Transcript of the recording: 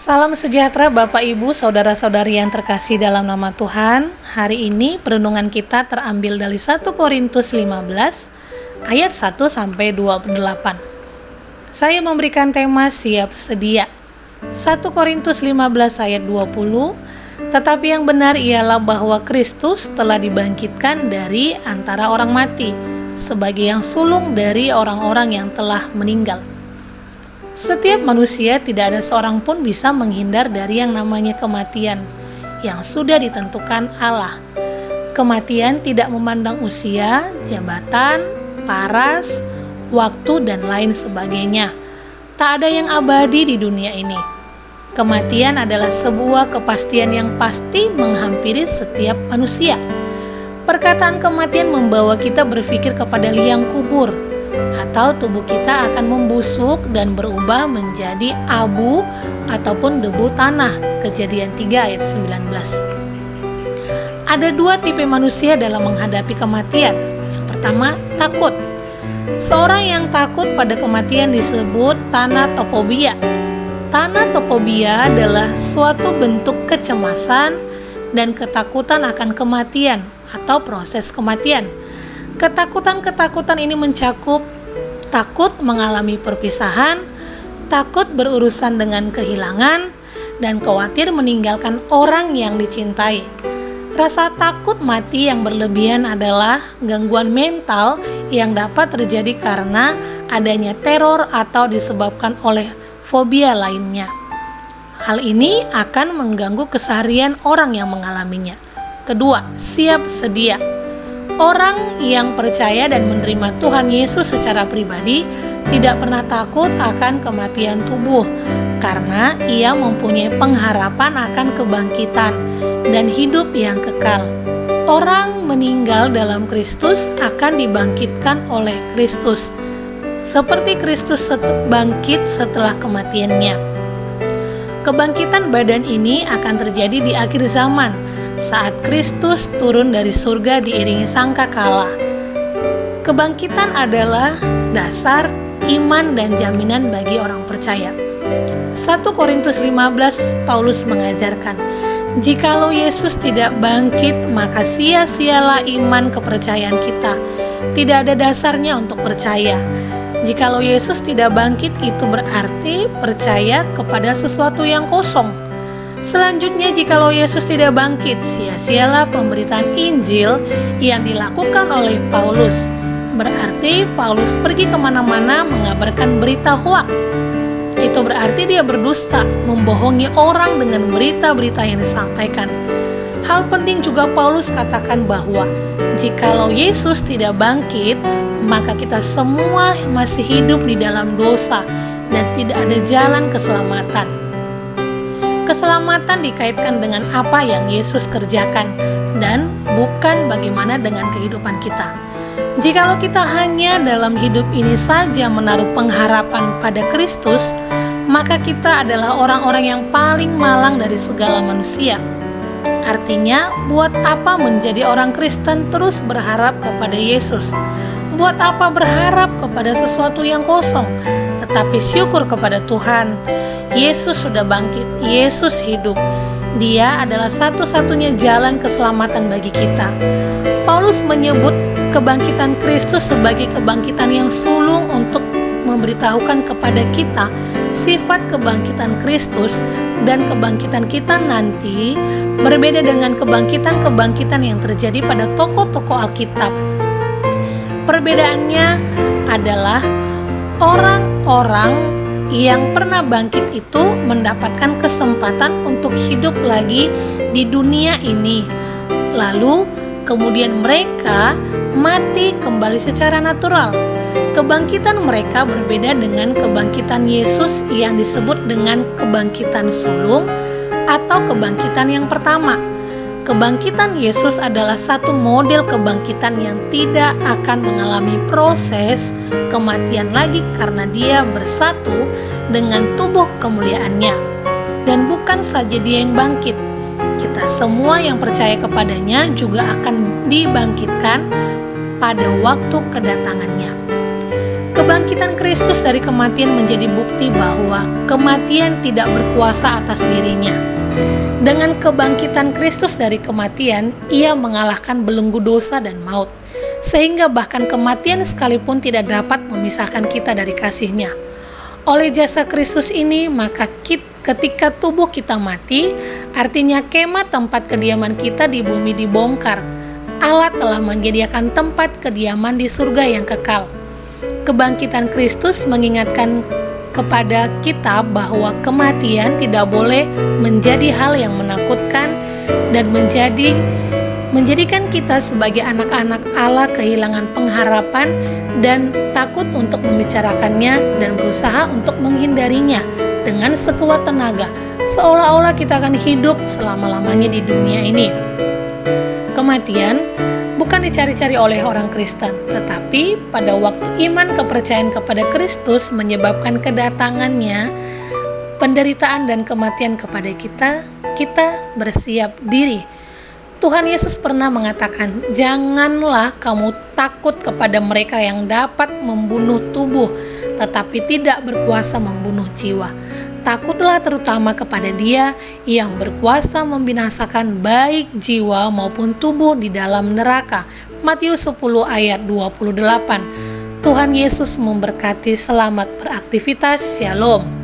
Salam sejahtera Bapak Ibu, Saudara-saudari yang terkasih dalam nama Tuhan. Hari ini perenungan kita terambil dari 1 Korintus 15 ayat 1 sampai 28. Saya memberikan tema siap sedia. 1 Korintus 15 ayat 20. Tetapi yang benar ialah bahwa Kristus telah dibangkitkan dari antara orang mati sebagai yang sulung dari orang-orang yang telah meninggal. Setiap manusia, tidak ada seorang pun bisa menghindar dari yang namanya kematian yang sudah ditentukan Allah. Kematian tidak memandang usia, jabatan, paras, waktu, dan lain sebagainya. Tak ada yang abadi di dunia ini. Kematian adalah sebuah kepastian yang pasti menghampiri setiap manusia. Perkataan kematian membawa kita berpikir kepada liang kubur, atau tubuh kita akan membusuk dan berubah menjadi abu ataupun debu tanah. Kejadian 3 ayat 19. Ada dua tipe manusia dalam menghadapi kematian. Yang pertama, takut. Seorang yang takut pada kematian disebut thanatophobia. Thanatophobia adalah suatu bentuk kecemasan dan ketakutan akan kematian atau proses kematian. Ketakutan ini mencakup takut mengalami perpisahan, takut berurusan dengan kehilangan, dan khawatir meninggalkan orang yang dicintai. Rasa takut mati yang berlebihan adalah gangguan mental yang dapat terjadi karena adanya teror atau disebabkan oleh fobia lainnya. Hal ini akan mengganggu keseharian orang yang mengalaminya. Kedua, siap sedia. Orang yang percaya dan menerima Tuhan Yesus secara pribadi tidak pernah takut akan kematian tubuh karena ia mempunyai pengharapan akan kebangkitan dan hidup yang kekal. Orang meninggal dalam Kristus akan dibangkitkan oleh Kristus, seperti Kristus bangkit setelah kematiannya. Kebangkitan badan ini akan terjadi di akhir zaman, saat Kristus turun dari surga diiringi sangkakala. Kebangkitan adalah dasar iman dan jaminan bagi orang percaya. 1 Korintus 15 Paulus mengajarkan, jikalau Yesus tidak bangkit, maka sia-sialah iman kepercayaan kita. Tidak ada dasarnya untuk percaya. Jikalau Yesus tidak bangkit, itu berarti percaya kepada sesuatu yang kosong. Selanjutnya, jikalau Yesus tidak bangkit, sia-sialah pemberitaan Injil yang dilakukan oleh Paulus. Berarti Paulus pergi kemana-mana mengabarkan berita hoak. Itu berarti dia berdusta, membohongi orang dengan berita-berita yang disampaikan. Hal penting juga Paulus katakan bahwa jikalau Yesus tidak bangkit, maka kita semua masih hidup di dalam dosa dan tidak ada jalan keselamatan. Keselamatan dikaitkan dengan apa yang Yesus kerjakan dan bukan bagaimana dengan kehidupan kita. Jikalau kita hanya dalam hidup ini saja menaruh pengharapan pada Kristus, maka kita adalah orang-orang yang paling malang dari segala manusia. Artinya, buat apa menjadi orang Kristen terus berharap kepada Yesus? Buat apa berharap kepada sesuatu yang kosong? Tetapi syukur kepada Tuhan, Yesus sudah bangkit, Yesus hidup. Dia adalah satu-satunya jalan keselamatan bagi kita. Paulus menyebut kebangkitan Kristus sebagai kebangkitan yang sulung untuk memberitahukan kepada kita sifat kebangkitan Kristus, dan kebangkitan kita nanti berbeda dengan kebangkitan-kebangkitan yang terjadi pada tokoh-tokoh Alkitab. Perbedaannya adalah orang-orang yang pernah bangkit itu mendapatkan kesempatan untuk hidup lagi di dunia ini. Lalu kemudian mereka mati kembali secara natural. Kebangkitan mereka berbeda dengan kebangkitan Yesus yang disebut dengan kebangkitan sulung atau kebangkitan yang pertama. Kebangkitan Yesus adalah satu model kebangkitan yang tidak akan mengalami proses kematian lagi karena dia bersatu dengan tubuh kemuliaannya. Dan bukan saja dia yang bangkit, kita semua yang percaya kepadanya juga akan dibangkitkan pada waktu kedatangannya. Kebangkitan Kristus dari kematian menjadi bukti bahwa kematian tidak berkuasa atas dirinya. Dengan kebangkitan Kristus dari kematian, Ia mengalahkan belenggu dosa dan maut, sehingga bahkan kematian sekalipun tidak dapat memisahkan kita dari kasih-Nya. Oleh jasa Kristus ini, maka ketika tubuh kita mati, artinya kemah tempat kediaman kita di bumi dibongkar. Allah telah menyediakan tempat kediaman di surga yang kekal. Kebangkitan Kristus mengingatkan kepada kita bahwa kematian tidak boleh menjadi hal yang menakutkan dan menjadikan kita sebagai anak-anak Allah kehilangan pengharapan dan takut untuk membicarakannya dan berusaha untuk menghindarinya dengan sekuat tenaga, seolah-olah kita akan hidup selama-lamanya di dunia ini. Kematian bukan dicari-cari oleh orang Kristen, tetapi pada waktu iman kepercayaan kepada Kristus menyebabkan kedatangannya, penderitaan dan kematian kepada kita bersiap diri. Tuhan Yesus pernah mengatakan, "Janganlah kamu takut kepada mereka yang dapat membunuh tubuh, tetapi tidak berkuasa membunuh jiwa. Takutlah terutama kepada Dia yang berkuasa membinasakan baik jiwa maupun tubuh di dalam neraka." Matius 10 ayat 28. Tuhan Yesus memberkati. Selamat beraktivitas. Shalom.